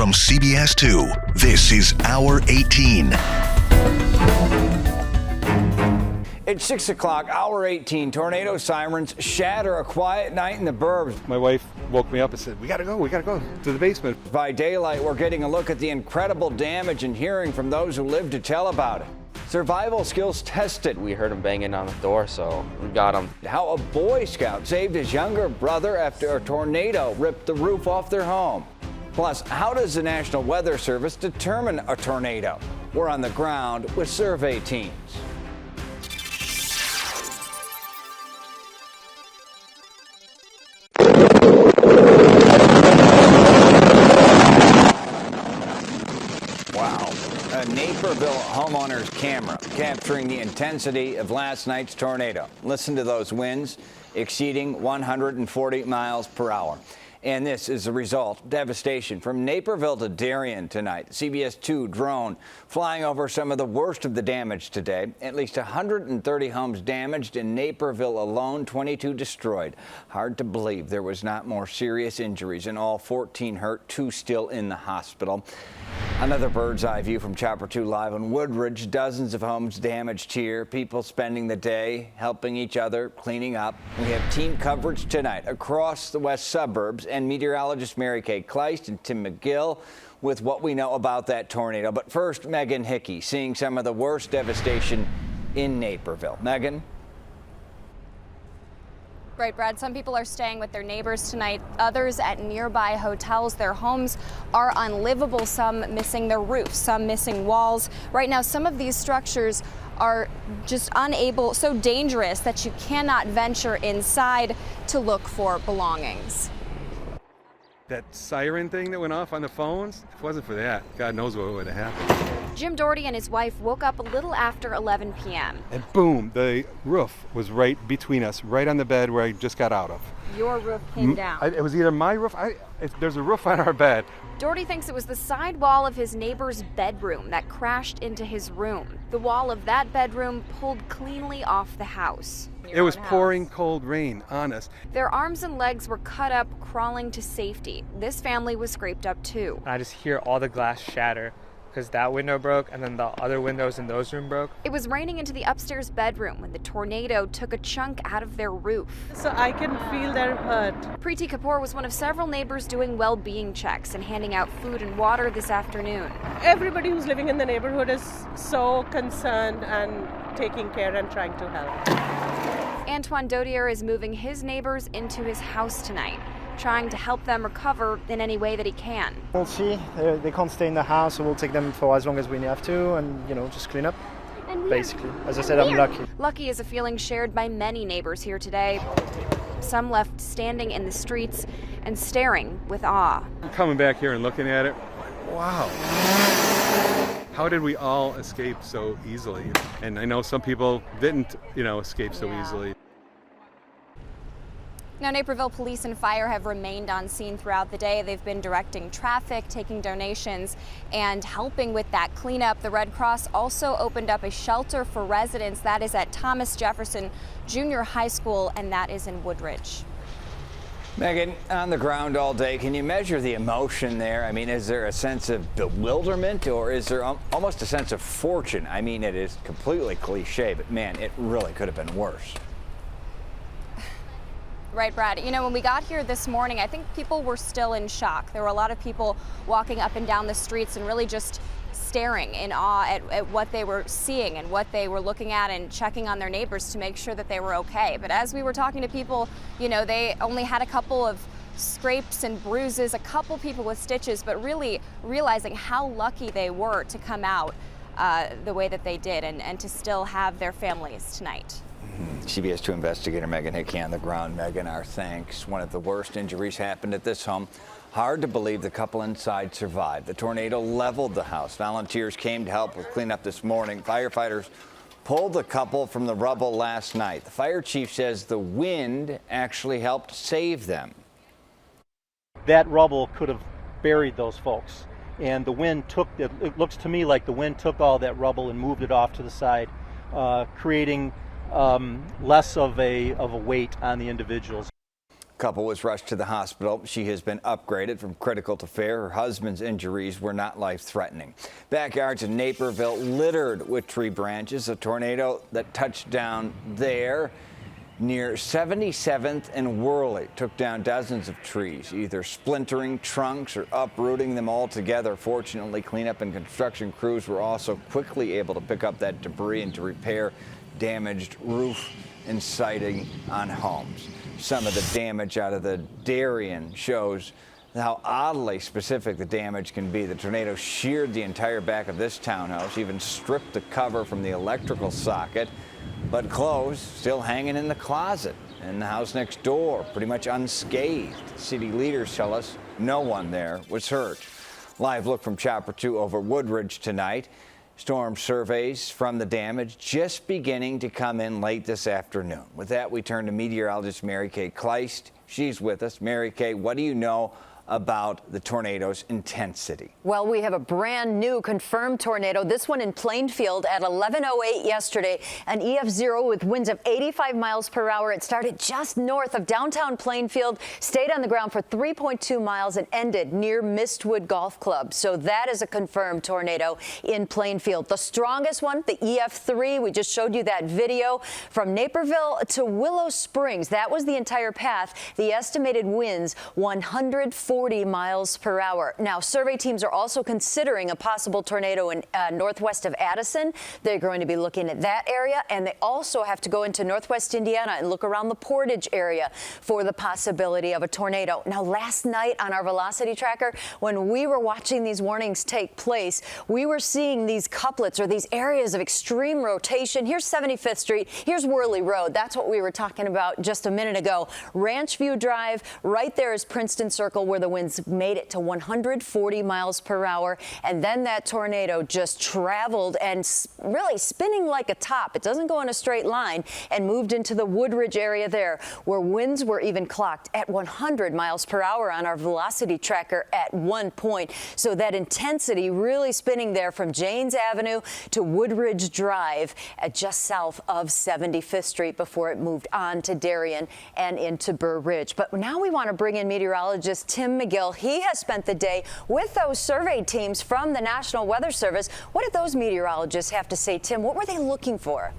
From CBS 2, this is Hour 18. It's 6 o'clock, Hour 18. Tornado sirens shatter a quiet night in the burbs. My wife woke me up and said, we gotta go to the basement. By daylight, we're getting a look at the incredible damage and hearing from those who lived to tell about it. Survival skills tested. We heard him banging on the door, so we got him. How a Boy Scout saved his younger brother after a tornado ripped the roof off their home. Plus, how does the National Weather Service determine a tornado? We're on the ground with survey teams. A Naperville homeowner's camera capturing the intensity of last night's tornado. Listen to those winds exceeding 140 miles per hour. And this is the result. Devastation from Naperville to Darien tonight. CBS 2 drone flying over some of the worst of the damage today. At least 130 homes damaged in Naperville alone, 22 destroyed. Hard to believe there was not more serious injuries, and all 14 hurt, 2 still in the hospital. Another bird's eye view from Chopper 2 live on Woodridge. Dozens of homes damaged here. People spending the day helping each other, cleaning up. We have team coverage tonight across the west suburbs, and meteorologist Mary Kay Kleist and Tim McGill with what we know about that tornado. But first, Megan Hickey seeing some of the worst devastation in Naperville. Megan? Right, Brad. Some people are staying with their neighbors tonight. Others at nearby hotels. Their homes are unlivable, some missing their roofs, some missing walls. Right now, some of these structures are just unable, so dangerous that you cannot venture inside to look for belongings. That siren thing that went off on the phones, if it wasn't for that, God knows what would have happened. Jim Doherty and his wife woke up a little after 11 p.m. And boom, the roof was right between us, right on the bed where I just got out of. Your roof came down. It was either my roof, there's a roof on our bed. Doherty thinks it was the side wall of his neighbor's bedroom that crashed into his room. The wall of that bedroom pulled cleanly off the house. It was pouring cold rain on us. Their arms and legs were cut up, crawling to safety. This family was scraped up too. I just hear all the glass shatter because that window broke and then the other windows in those rooms broke. It was raining into the upstairs bedroom when the tornado took a chunk out of their roof. So I can feel their hurt. Preeti Kapoor was one of several neighbors doing well-being checks and handing out food and water this afternoon. Everybody who's living in the neighborhood is so concerned and taking care and trying to help. Antoine Dodier is moving his neighbors into his house tonight, trying to help them recover in any way that he can. We'll see. They can't stay in the house, so we'll take them for as long as we have to and, just clean up, basically. As I said, I'm lucky. Lucky is a feeling shared by many neighbors here today. Some left standing in the streets and staring with awe. Coming back here and looking at it, wow. How did we all escape so easily? And I know some people didn't, escape so easily. Now, Naperville police and fire have remained on scene throughout the day. They've been directing traffic, taking donations, and helping with that cleanup. The Red Cross also opened up a shelter for residents. That is at Thomas Jefferson Junior High School, and that is in Woodridge. Megan, on the ground all day, can you measure the emotion there? I mean, is there a sense of bewilderment, or is there almost a sense of fortune? I mean, it is completely cliche, but man, it really could have been worse. Right, Brad. When we got here this morning, I think people were still in shock. There were a lot of people walking up and down the streets and really just staring in awe at what they were seeing and what they were looking at and checking on their neighbors to make sure that they were okay. But as we were talking to people, they only had a couple of scrapes and bruises, a couple people with stitches, but really realizing how lucky they were to come out the way that they did and to still have their families tonight. CBS 2 investigator Megan Hickey on the ground. Megan, our thanks. One of the worst injuries happened at this home. Hard to believe the couple inside survived. The tornado leveled the house. Volunteers came to help with cleanup this morning. Firefighters pulled the couple from the rubble last night. The fire chief says the wind actually helped save them. That rubble could have buried those folks. And the wind it looks to me like the wind took all that rubble and moved it off to the side, creating less of a weight on the individuals. couple was rushed to the hospital. She has been upgraded from critical to fair. Her husband's injuries were not life-threatening. Backyards in Naperville littered with tree branches. A tornado that touched down there near 77th and Worley took down dozens of trees, either splintering trunks or uprooting them altogether. Fortunately, cleanup and construction crews were also quickly able to pick up that debris and to repair damaged roof and siding on homes. Some of the damage out of the Darien shows how oddly specific the damage can be. The tornado sheared the entire back of this townhouse, even stripped the cover from the electrical socket, but clothes still hanging in the closet. And the house next door, pretty much unscathed. City leaders tell us no one there was hurt. Live look from Chopper 2 over Woodridge tonight. Storm surveys from the damage just beginning to come in late this afternoon. With that, we turn to meteorologist Mary Kay Kleist. She's with us. Mary Kay, what do you know about the tornado's intensity? Well, we have a brand new confirmed tornado. This one in Plainfield at 11:08 yesterday. An EF0 with winds of 85 miles per hour. It started just north of downtown Plainfield, stayed on the ground for 3.2 miles and ended near Mistwood Golf Club. So that is a confirmed tornado in Plainfield. The strongest one, the EF3, we just showed you that video from Naperville to Willow Springs. That was the entire path. The estimated winds 140 miles per hour. Now, survey teams are also considering a possible tornado in northwest of Addison. They're going to be looking at that area, and they also have to go into northwest Indiana and look around the Portage area for the possibility of a tornado. Now, last night on our velocity tracker, when we were watching these warnings take place, we were seeing these couplets or these areas of extreme rotation. Here's 75th Street. Here's Worley Road. That's what we were talking about just a minute ago. Ranch View Drive, right there is Princeton Circle, where the winds made it to 140 miles per hour. And then that tornado just traveled and really spinning like a top. It doesn't go in a straight line, and moved into the Woodridge area there, where winds were even clocked at 100 miles per hour on our velocity tracker at one point. So that intensity really spinning there from Janes Avenue to Woodridge Drive at just south of 75th Street before it moved on to Darien and into Burr Ridge. But now we want to bring in meteorologist Tim McGill. He has spent the day with those survey teams from the National Weather Service. What did those meteorologists have to say, Tim? What were they looking for?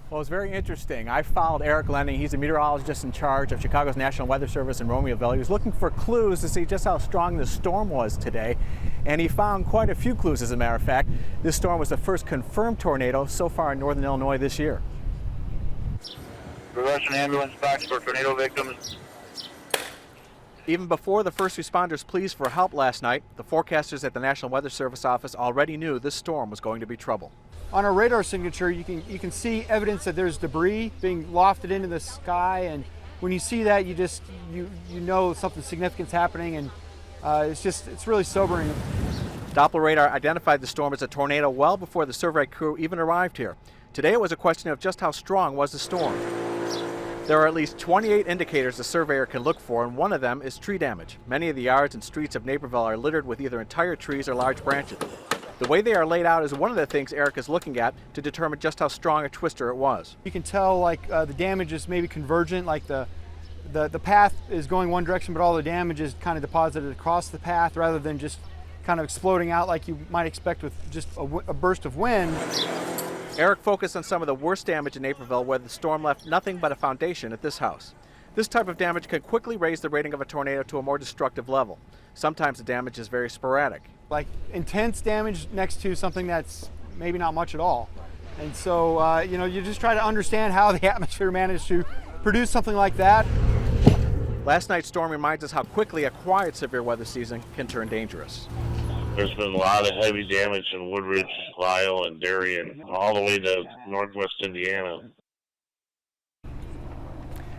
Well, it's very interesting. I followed Eric Lenning. He's a meteorologist in charge of Chicago's National Weather Service in Romeoville. He was looking for clues to see just how strong the storm was today, and he found quite a few clues, as a matter of fact. This storm was the first confirmed tornado so far in northern Illinois this year. Russian ambulance box for tornado victims. Even before the first responders pleased for help last night, the forecasters at the National Weather Service office already knew this storm was going to be trouble. On our radar signature, you can see evidence that there's debris being lofted into the sky, and when you see that, you know something significant's happening, and it's really sobering. Doppler radar identified the storm as a tornado well before the survey crew even arrived here. Today it was a question of just how strong was the storm. There are at least 28 indicators the surveyor can look for, and one of them is tree damage. Many of the yards and streets of Naperville are littered with either entire trees or large branches. The way they are laid out is one of the things Eric is looking at to determine just how strong a twister it was. You can tell the damage is maybe convergent, like the path is going one direction, but all the damage is kind of deposited across the path rather than just kind of exploding out like you might expect with just a burst of wind. Eric focused on some of the worst damage in Naperville, where the storm left nothing but a foundation at this house. This type of damage can quickly raise the rating of a tornado to a more destructive level. Sometimes the damage is very sporadic. Like intense damage next to something that's maybe not much at all. And so, you just try to understand how the atmosphere managed to produce something like that. Last night's storm reminds us how quickly a quiet severe weather season can turn dangerous. There's been a lot of heavy damage in Woodridge, Lyle, and Darien, all the way to northwest Indiana.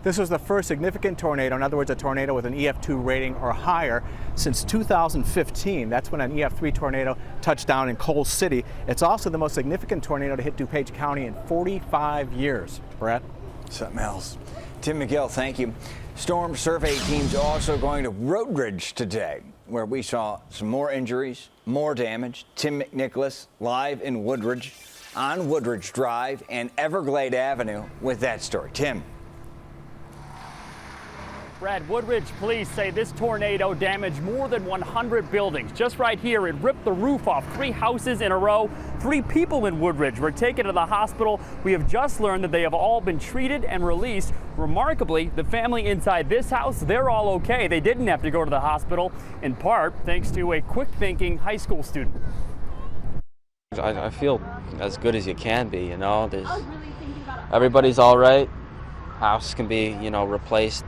This was the first significant tornado, in other words, a tornado with an EF2 rating or higher, since 2015. That's when an EF3 tornado touched down in Coal City. It's also the most significant tornado to hit DuPage County in 45 years. Brett? Something else. Tim McGill, thank you. Storm survey teams also going to Woodridge today, where we saw some more injuries, more damage. Tim McNicholas live in Woodridge on Woodridge Drive and Everglade Avenue with that story. Tim. Brad, Woodridge police say this tornado damaged more than 100 buildings. Just right here, it ripped the roof off 3 houses in a row. 3 people in Woodridge were taken to the hospital. We have just learned that they have all been treated and released. Remarkably, the family inside this house, they're all okay. They didn't have to go to the hospital, in part thanks to a quick-thinking high school student. I feel as good as you can be, you know. Everybody's all right. House can be, replaced.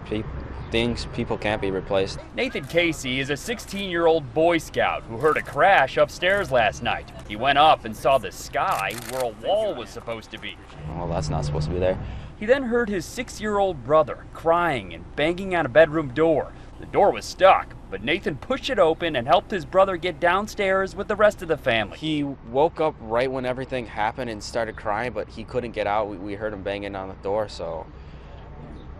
People can't be replaced. Nathan Casey is a 16-year-old Boy Scout who heard a crash upstairs last night. He went up and saw the sky where a wall was supposed to be. Well, that's not supposed to be there. He then heard his 6-year-old brother crying and banging on a bedroom door. The door was stuck, but Nathan pushed it open and helped his brother get downstairs with the rest of the family. He woke up right when everything happened and started crying, but he couldn't get out. We heard him banging on the door, so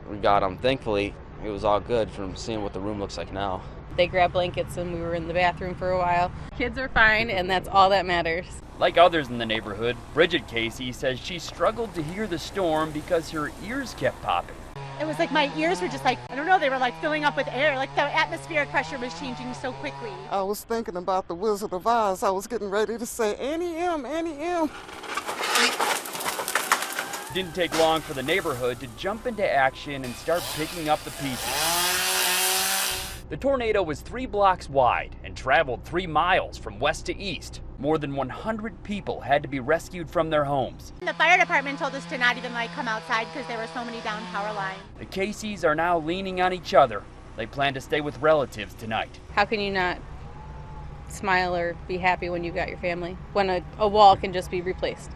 we got him. Thankfully, it was all good from seeing what the room looks like now. They grabbed blankets and we were in the bathroom for a while. Kids are fine, and that's all that matters. Like others in the neighborhood, Bridget Casey says she struggled to hear the storm because her ears kept popping. It was like my ears were just like, I don't know, they were like filling up with air. Like the atmospheric pressure was changing so quickly. I was thinking about the Wizard of Oz. I was getting ready to say, Annie M, Annie M. Didn't take long for the neighborhood to jump into action and start picking up the pieces. The tornado was 3 blocks wide and traveled 3 miles from west to east. More than 100 people had to be rescued from their homes. The fire department told us to not even come outside because there were so many down power lines. The Caseys are now leaning on each other. They plan to stay with relatives tonight. How can you not smile or be happy when you've got your family, when a wall can just be replaced?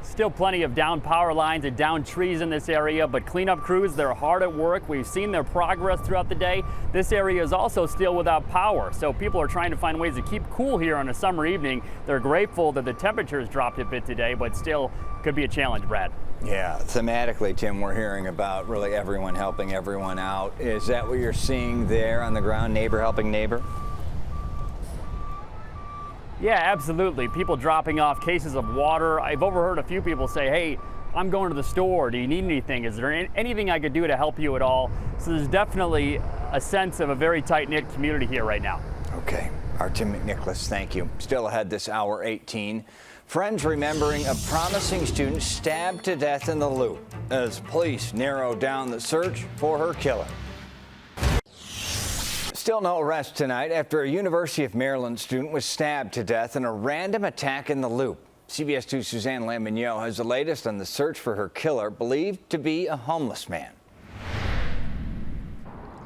Still plenty of down power lines and down trees in this area, but cleanup crews, they're hard at work. We've seen their progress throughout the day. This area is also still without power, so people are trying to find ways to keep cool here on a summer evening. They're grateful that the temperatures dropped a bit today, but still could be a challenge, Brad. Yeah, thematically, Tim, we're hearing about really everyone helping everyone out. Is that what you're seeing there on the ground, neighbor helping neighbor? Yeah, absolutely. People dropping off cases of water. I've overheard a few people say, hey, I'm going to the store. Do you need anything? Is there anything I could do to help you at all? So there's definitely a sense of a very tight-knit community here right now. Okay. Our Tim McNicholas, thank you. Still ahead this hour 18. Friends remembering a promising student stabbed to death in the Loop as police narrow down the search for her killer. Still no arrest tonight after a University of Maryland student was stabbed to death in a random attack in the Loop. CBS 2's Suzanne Lamignon has the latest on the search for her killer, believed to be a homeless man.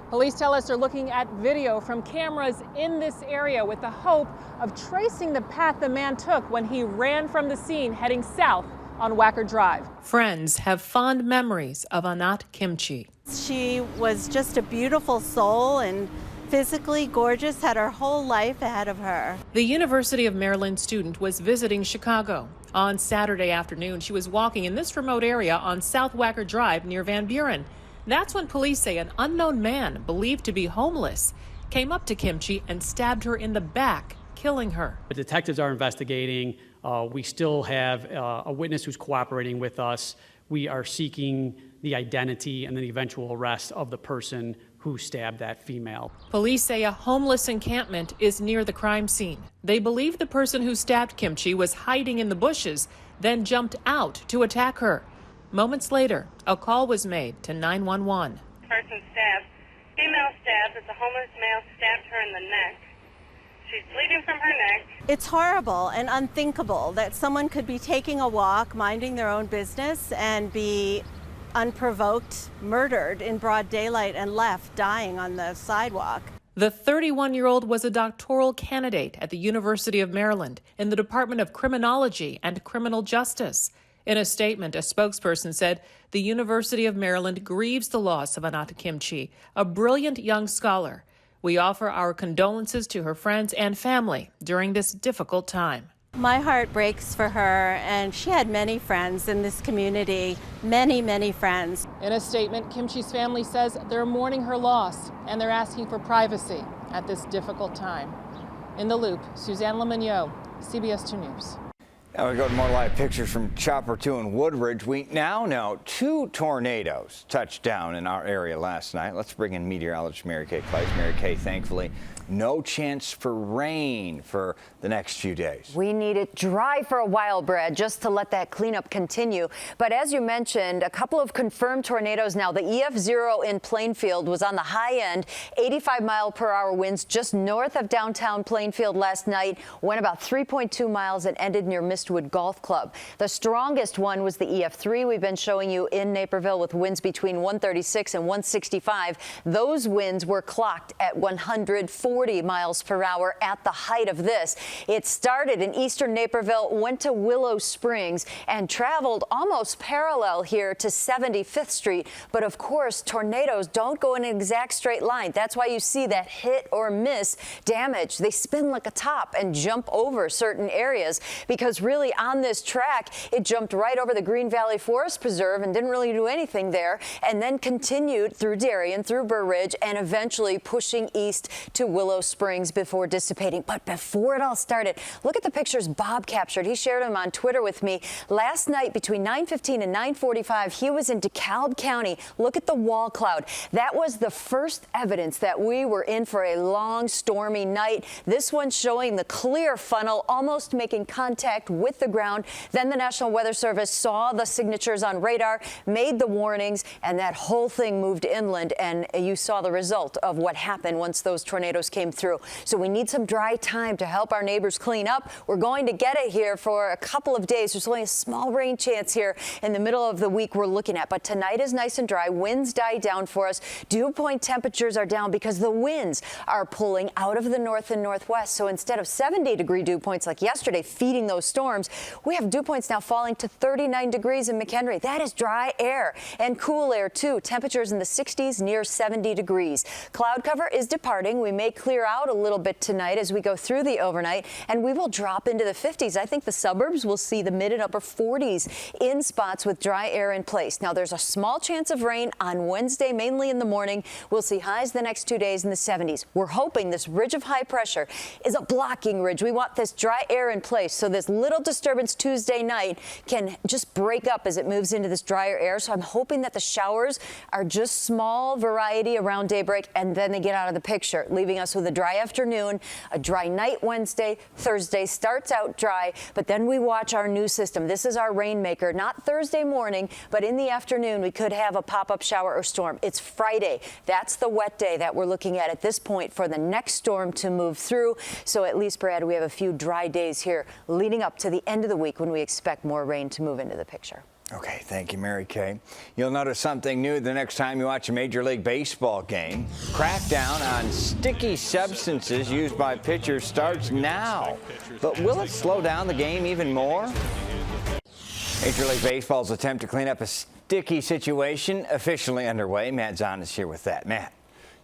Police tell us they're looking at video from cameras in this area with the hope of tracing the path the man took when he ran from the scene heading south on Wacker Drive. Friends have fond memories of Anat Kimchi. She was just a beautiful soul and physically gorgeous, had her whole life ahead of her. The University of Maryland student was visiting Chicago. On Saturday afternoon, she was walking in this remote area on South Wacker Drive near Van Buren. That's when police say an unknown man, believed to be homeless, came up to Kimchi and stabbed her in the back, killing her. The detectives are investigating. We still have a witness who's cooperating with us. We are seeking the identity and the eventual arrest of the person who stabbed that female. Police say a homeless encampment is near the crime scene. They believe the person who stabbed Kimchi was hiding in the bushes, then jumped out to attack her. Moments later, a call was made to 911. Person stabbed, female stabbed, as a homeless male stabbed her in the neck. She's bleeding from her neck. It's horrible and unthinkable that someone could be taking a walk, minding their own business, and be unprovoked, murdered in broad daylight and left dying on the sidewalk. The 31-year-old was a doctoral candidate at the University of Maryland in the Department of Criminology and Criminal Justice. In a statement, a spokesperson said the University of Maryland grieves the loss of Anat Kimchi, a brilliant young scholar. We offer our condolences to her friends and family during this difficult time. My heart breaks for her, and she had many friends in this community, many friends. In a statement, Kimchi's family says they're mourning her loss and they're asking for privacy at this difficult time. In the Loop, Suzanne Lamignon, CBS 2 News. Now we go to more live pictures from Chopper 2 in Woodridge. We now know 2 tornadoes touched down in our area last night. Let's bring in meteorologist Mary Kay Price. Mary Kay, thankfully, no chance for rain for the next few days. We need it dry for a while, Brad, just to let that cleanup continue. But as you mentioned, a couple of confirmed tornadoes now. The EF0 in Plainfield was on the high end, 85-mile-per-hour winds just north of downtown Plainfield last night, went about 3.2 miles and ended near Mistwood Golf Club. The strongest one was the EF3 we've been showing you in Naperville with winds between 136 and 165. Those winds were clocked at 140 miles per hour at the height of this. It started in eastern Naperville, went to Willow Springs, and traveled almost parallel here to 75th Street. But of course, tornadoes don't go in an exact straight line. That's why you see that hit or miss damage. They spin like a top and jump over certain areas, because really on this track, it jumped right over the Green Valley Forest Preserve and didn't really do anything there, and then continued through Darien, through Burr Ridge, and eventually pushing east to Willow Springs before dissipating. But before it all started, look at the pictures Bob captured. He shared them on Twitter with me. Last night between 9:15 and 9:45, he was in DeKalb County. Look at the wall cloud. That was the first evidence that we were in for a long, stormy night. This one showing the clear funnel almost making contact with the ground. Then the National Weather Service saw the signatures on radar, made the warnings, and that whole thing moved inland. And you saw the result of what happened once those tornadoes came through. So we need some dry time to help our neighbors clean up. We're going to get it here for a couple of days. There's only a small rain chance here in the middle of the week we're looking at. But tonight is nice and dry. Winds die down for us. Dew point temperatures are down because the winds are pulling out of the north and northwest. So instead of 70-degree dew points like yesterday feeding those storms, we have dew points now falling to 39 degrees in McHenry. That is dry air and cool air too. Temperatures in the 60s, near 70 degrees. Cloud cover is departing. We may clear out a little bit tonight as we go through the overnight, and we will drop into the 50s. I think the suburbs will see the mid and upper 40s in spots with dry air in place. Now there's a small chance of rain on Wednesday, mainly in the morning. We'll see highs the next 2 days in the 70s. We're hoping this ridge of high pressure is a blocking ridge. We want this dry air in place so this little disturbance Tuesday night can just break up as it moves into this drier air. So I'm hoping that the showers are just small variety around daybreak, and then they get out of the picture, leaving us with a dry afternoon, a dry night Wednesday. Thursday starts out dry, but then we watch our new system. This is our rainmaker, not Thursday morning, but in the afternoon we could have a pop-up shower or storm. It's Friday. That's the wet day that we're looking at this point for the next storm to move through. So at least, Brad, we have a few dry days here leading up to the end of the week when we expect more rain to move into the picture. Okay, thank you, Mary Kay. You'll notice something new the next time you watch a Major League Baseball game. Crackdown on sticky substances used by pitchers starts now. But will it slow down the game even more? Major League Baseball's attempt to clean up a sticky situation officially underway. Matt Zahn is here with that. Matt.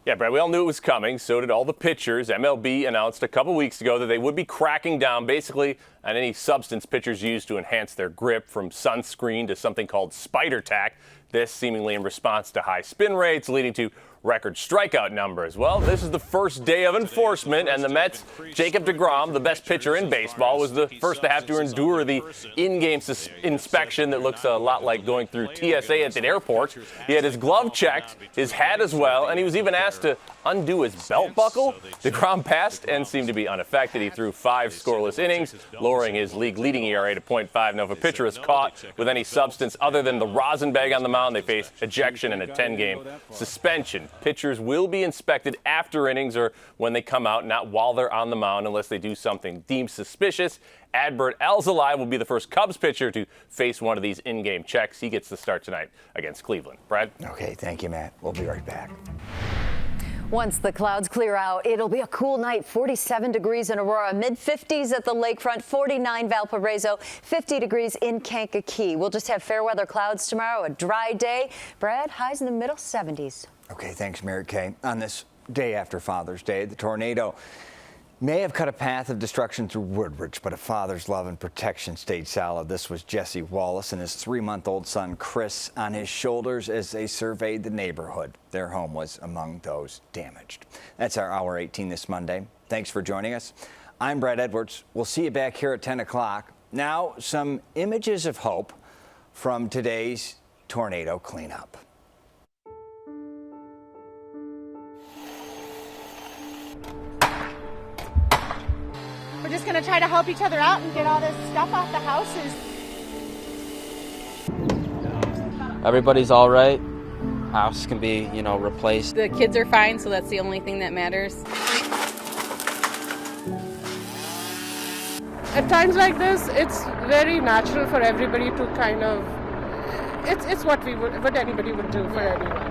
Yeah, Brad, we all knew it was coming. So did all the pitchers. MLB announced a couple weeks ago that they would be cracking down basically on any substance pitchers use to enhance their grip, from sunscreen to something called spider tack. This seemingly in response to high spin rates, leading to record strikeout numbers. Well, this is the first day of enforcement, and the Mets' Jacob deGrom, the best pitcher in baseball, was the first to have to endure the in-game inspection that looks a lot like going through TSA at the airport. He had his glove checked, his hat as well, and he was even asked to undo his belt buckle. deGrom passed and seemed to be unaffected. He threw 5 scoreless innings, lowering his league-leading ERA to .5. Now, if a pitcher is caught with any substance other than the rosin bag on the mound, they face ejection and a 10-game suspension. Pitchers will be inspected after innings or when they come out, not while they're on the mound unless they do something deemed suspicious. Adbert Alzolay will be the first Cubs pitcher to face one of these in-game checks. He gets the start tonight against Cleveland. Brad? Okay, thank you, Matt. We'll be right back. Once the clouds clear out, it'll be a cool night. 47 degrees in Aurora, mid-50s at the lakefront, 49 Valparaiso, 50 degrees in Kankakee. We'll just have fair weather clouds tomorrow, a dry day. Brad, highs in the middle 70s. Okay, thanks, Mary Kay. On this day after Father's Day, the tornado may have cut a path of destruction through Woodridge, but a father's love and protection stayed solid. This was Jesse Wallace and his 3-month-old son, Chris, on his shoulders as they surveyed the neighborhood. Their home was among those damaged. That's our Hour 18 this Monday. Thanks for joining us. I'm Brad Edwards. We'll see you back here at 10 o'clock. Now, some images of hope from today's tornado cleanup. We're just gonna try to help each other out and get all this stuff off the houses. Everybody's all right. House can be, replaced. The kids are fine, so that's the only thing that matters. At times like this, it's very natural for everybody to kind of, it's what anybody would do for anyone.